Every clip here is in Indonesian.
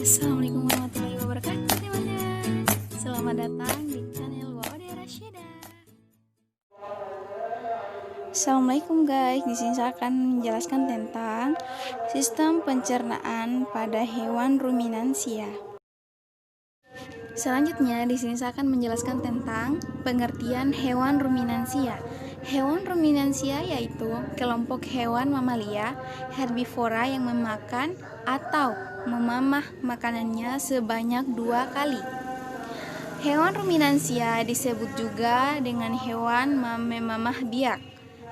Assalamualaikum warahmatullahi wabarakatuh semuanya. Selamat datang di channel Waudia Rasyida. Assalamualaikum guys. Di sini saya akan menjelaskan tentang sistem pencernaan pada hewan ruminansia. Selanjutnya di sini saya akan menjelaskan tentang pengertian hewan ruminansia. Hewan ruminansia yaitu kelompok hewan mamalia herbivora yang memakan atau memamah makanannya sebanyak 2 kali. Hewan ruminansia disebut juga dengan hewan memamah biak.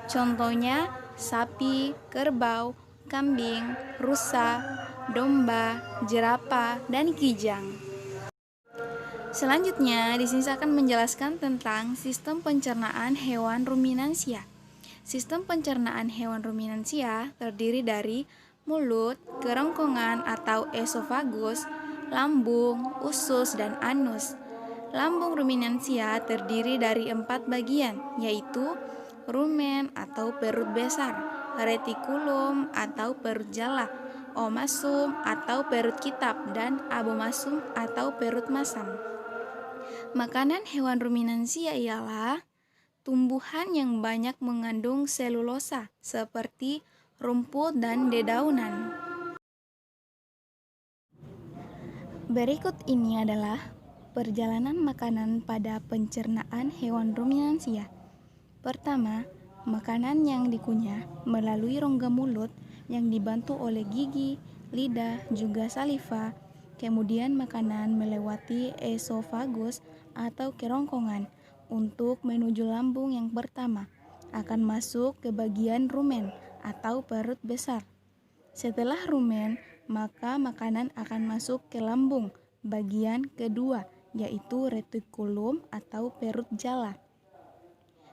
Contohnya sapi, kerbau, kambing, rusa, domba, jerapah, dan kijang. Selanjutnya, di sini saya akan menjelaskan tentang sistem pencernaan hewan ruminansia. Sistem pencernaan hewan ruminansia terdiri dari mulut, kerongkongan atau esofagus, lambung, usus, dan anus. Lambung ruminansia terdiri dari 4 bagian, yaitu rumen atau perut besar, retikulum atau perut jala, omasum atau perut kitab, dan abomasum atau perut masam. Makanan hewan ruminansia ialah tumbuhan yang banyak mengandung selulosa seperti rumput dan dedaunan. Berikut ini adalah perjalanan makanan pada pencernaan hewan ruminansia. Pertama, makanan yang dikunyah melalui rongga mulut yang dibantu oleh gigi, lidah, juga saliva. Kemudian makanan melewati esofagus atau kerongkongan untuk menuju lambung yang pertama, akan masuk ke bagian rumen atau perut besar. Setelah rumen, maka makanan akan masuk ke lambung bagian kedua, yaitu retikulum atau perut jala.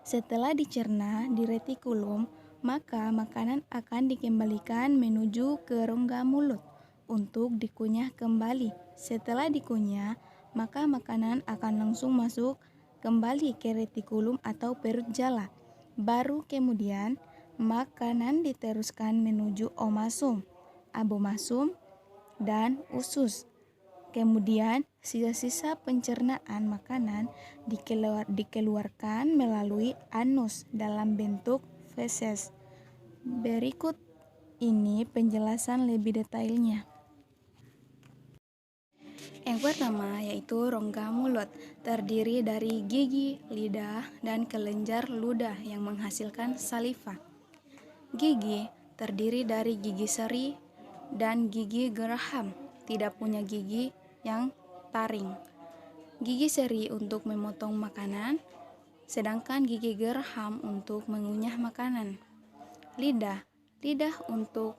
Setelah dicerna di retikulum, maka makanan akan dikembalikan menuju ke rongga mulut untuk dikunyah kembali. Setelah dikunyah, maka makanan akan langsung masuk kembali ke retikulum atau perut jala. Baru kemudian makanan diteruskan menuju omasum, abomasum, dan usus. Kemudian sisa-sisa pencernaan makanan dikeluarkan melalui anus dalam bentuk feses. Berikut ini penjelasan lebih detailnya. Yang pertama yaitu rongga mulut, terdiri dari gigi, lidah, dan kelenjar ludah yang menghasilkan saliva. Gigi terdiri dari gigi seri dan gigi geraham, tidak punya gigi yang taring. Gigi seri untuk memotong makanan, sedangkan gigi geraham untuk mengunyah makanan. Lidah untuk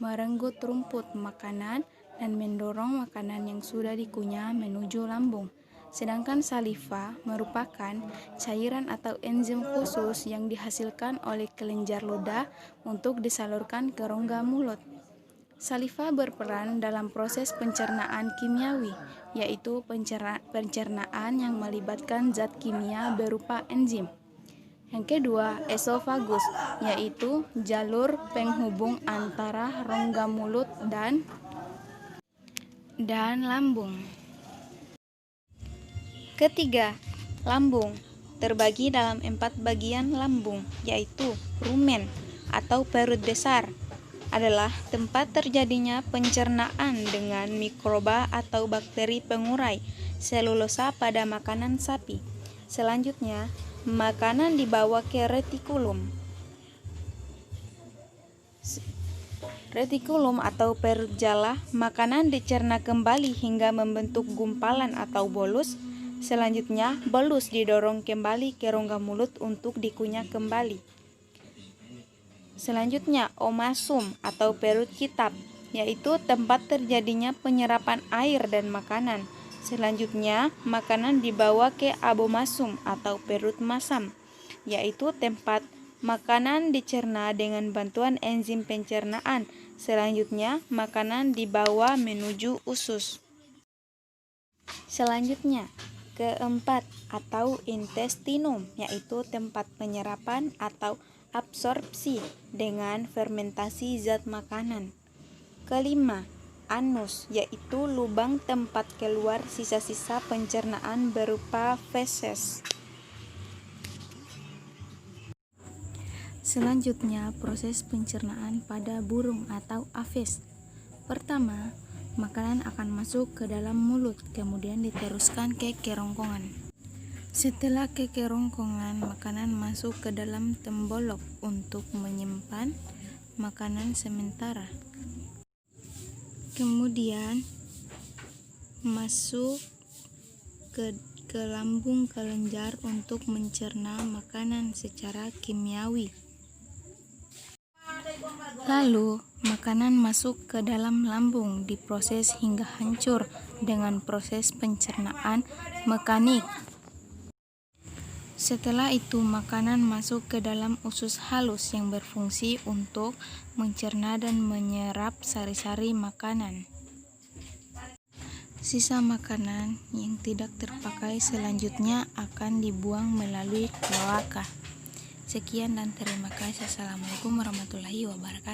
merenggut rumput makanan dan mendorong makanan yang sudah dikunyah menuju lambung. Sedangkan saliva merupakan cairan atau enzim khusus yang dihasilkan oleh kelenjar ludah untuk disalurkan ke rongga mulut. Saliva berperan dalam proses pencernaan kimiawi, yaitu pencernaan yang melibatkan zat kimia berupa enzim. Yang kedua, esofagus, yaitu jalur penghubung antara rongga mulut dan lambung. Ketiga, lambung terbagi dalam 4 bagian lambung, yaitu rumen atau perut besar adalah tempat terjadinya pencernaan dengan mikroba atau bakteri pengurai selulosa pada makanan sapi. Selanjutnya, makanan dibawa ke retikulum. Retikulum atau perut jala, makanan dicerna kembali hingga membentuk gumpalan atau bolus. Selanjutnya, bolus didorong kembali ke rongga mulut untuk dikunyah kembali. Selanjutnya, omasum atau perut kitab, yaitu tempat terjadinya penyerapan air dan makanan. Selanjutnya, makanan dibawa ke abomasum atau perut masam, yaitu tempat makanan dicerna dengan bantuan enzim pencernaan. Selanjutnya, makanan dibawa menuju usus. Selanjutnya, keempat atau intestinum, yaitu tempat penyerapan atau absorpsi dengan fermentasi zat makanan. Kelima, anus, yaitu lubang tempat keluar sisa-sisa pencernaan berupa feses. Selanjutnya, proses pencernaan pada burung atau aves. Pertama, makanan akan masuk ke dalam mulut, kemudian diteruskan ke kerongkongan. Setelah ke kerongkongan, makanan masuk ke dalam tembolok untuk menyimpan makanan sementara. Kemudian masuk ke lambung kelenjar untuk mencerna makanan secara kimiawi. Lalu, makanan masuk ke dalam lambung diproses hingga hancur dengan proses pencernaan mekanik. Setelah itu, makanan masuk ke dalam usus halus yang berfungsi untuk mencerna dan menyerap sari-sari makanan. Sisa makanan yang tidak terpakai selanjutnya akan dibuang melalui kloaka. Sekian dan terima kasih. Assalamualaikum warahmatullahi wabarakatuh.